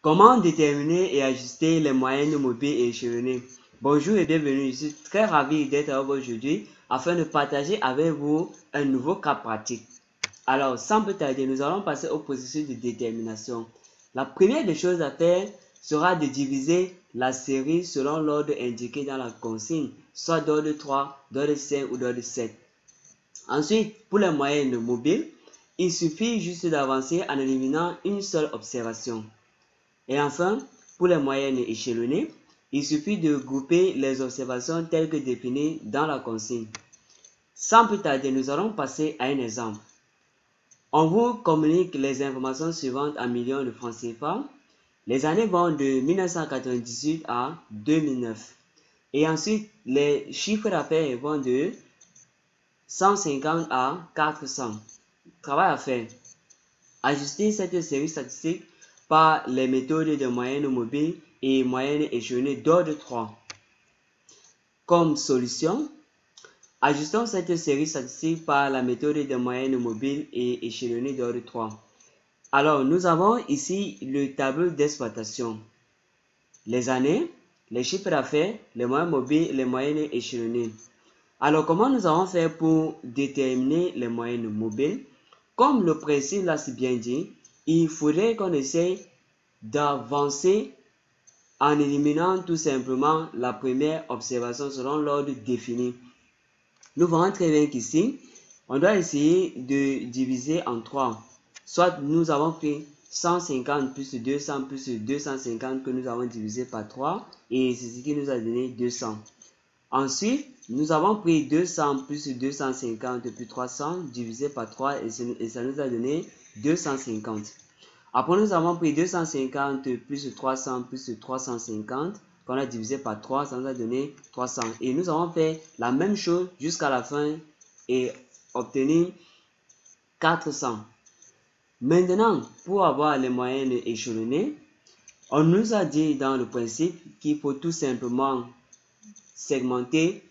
Comment déterminer et ajuster les moyennes mobiles et échelonnées? Bonjour et bienvenue, je suis très ravi d'être avec vous aujourd'hui afin de partager avec vous un nouveau cas pratique. Alors, sans plus tarder, nous allons passer au processus de détermination. La première des choses à faire sera de diviser la série selon l'ordre indiqué dans la consigne, soit d'ordre 3, d'ordre 5 ou d'ordre 7. Ensuite, pour les moyennes mobiles, il suffit juste d'avancer en éliminant une seule observation. Et enfin, pour les moyennes échelonnées, il suffit de grouper les observations telles que définies dans la consigne. Sans plus tarder, nous allons passer à un exemple. On vous communique les informations suivantes en millions de francs CFA. Les années vont de 1998 à 2009. Et ensuite, les chiffres d'affaires vont de 150 à 400. Travail à faire. Ajuster cette série statistique par les méthodes de moyenne mobile et moyenne échelonnée d'ordre 3. Comme solution, ajustons cette série statistique par la méthode de moyenne mobile et échelonnée d'ordre 3. Alors, nous avons ici le tableau d'exploitation. Les années, les chiffres d'affaires, les moyennes mobiles et les moyennes échelonnées. Alors, comment nous allons faire pour déterminer les moyennes mobiles? Comme le principe l'a si bien dit, il faudrait qu'on essaye d'avancer en éliminant tout simplement la première observation selon l'ordre défini. Nous voyons très bien qu'ici, on doit essayer de diviser en 3. Soit nous avons pris 150 plus 200 plus 250 que nous avons divisé par 3 et c'est ce qui nous a donné 200. Ensuite, nous avons pris 200 plus 250 plus 300 divisé par 3 et ça nous a donné 250. Après, nous avons pris 250 plus 300 plus 350 qu'on a divisé par 3, ça nous a donné 300. Et nous avons fait la même chose jusqu'à la fin et obtenir 400. Maintenant, pour avoir les moyennes échelonnées, on nous a dit dans le principe qu'il faut tout simplement segmenter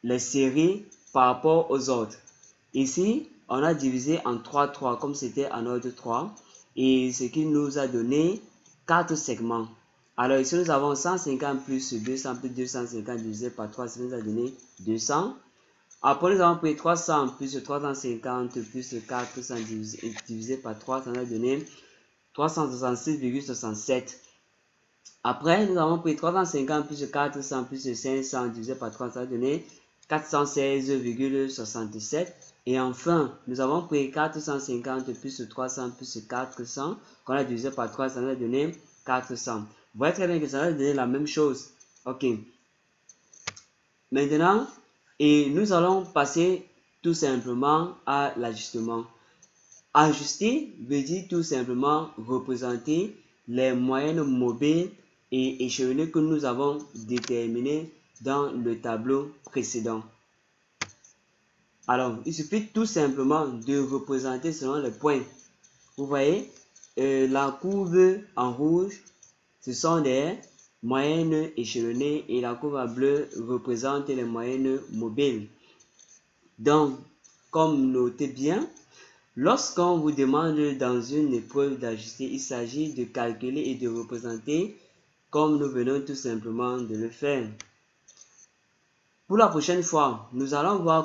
les séries par rapport aux autres. Ici, on a divisé en 3 comme c'était en ordre 3 et ce qui nous a donné 4 segments. Alors ici, nous avons 150 plus 200 plus 250 divisé par 3, ça nous a donné 200. Après, nous avons pris 300 plus 350 plus 400 divisé par 3, ça nous a donné 366,67. Après, nous avons pris 350 plus 400 plus 500 divisé par 3, ça va donner 416,67. Et enfin, nous avons pris 450 plus 300 plus 400 qu'on a divisé par 3, ça va donner 400. Vous voyez très bien que ça va donner la même chose. Ok. Maintenant, et nous allons passer tout simplement à l'ajustement. Ajuster veut dire tout simplement représenter les moyennes mobiles et échelonnées que nous avons déterminées dans le tableau précédent. Alors, il suffit tout simplement de représenter selon les points. Vous voyez, la courbe en rouge, ce sont des moyennes échelonnées et la courbe en bleu représente les moyennes mobiles. Donc, comme notez bien, lorsqu'on vous demande dans une épreuve d'ajuster, il s'agit de calculer et de représenter comme nous venons tout simplement de le faire. Pour la prochaine fois, nous allons voir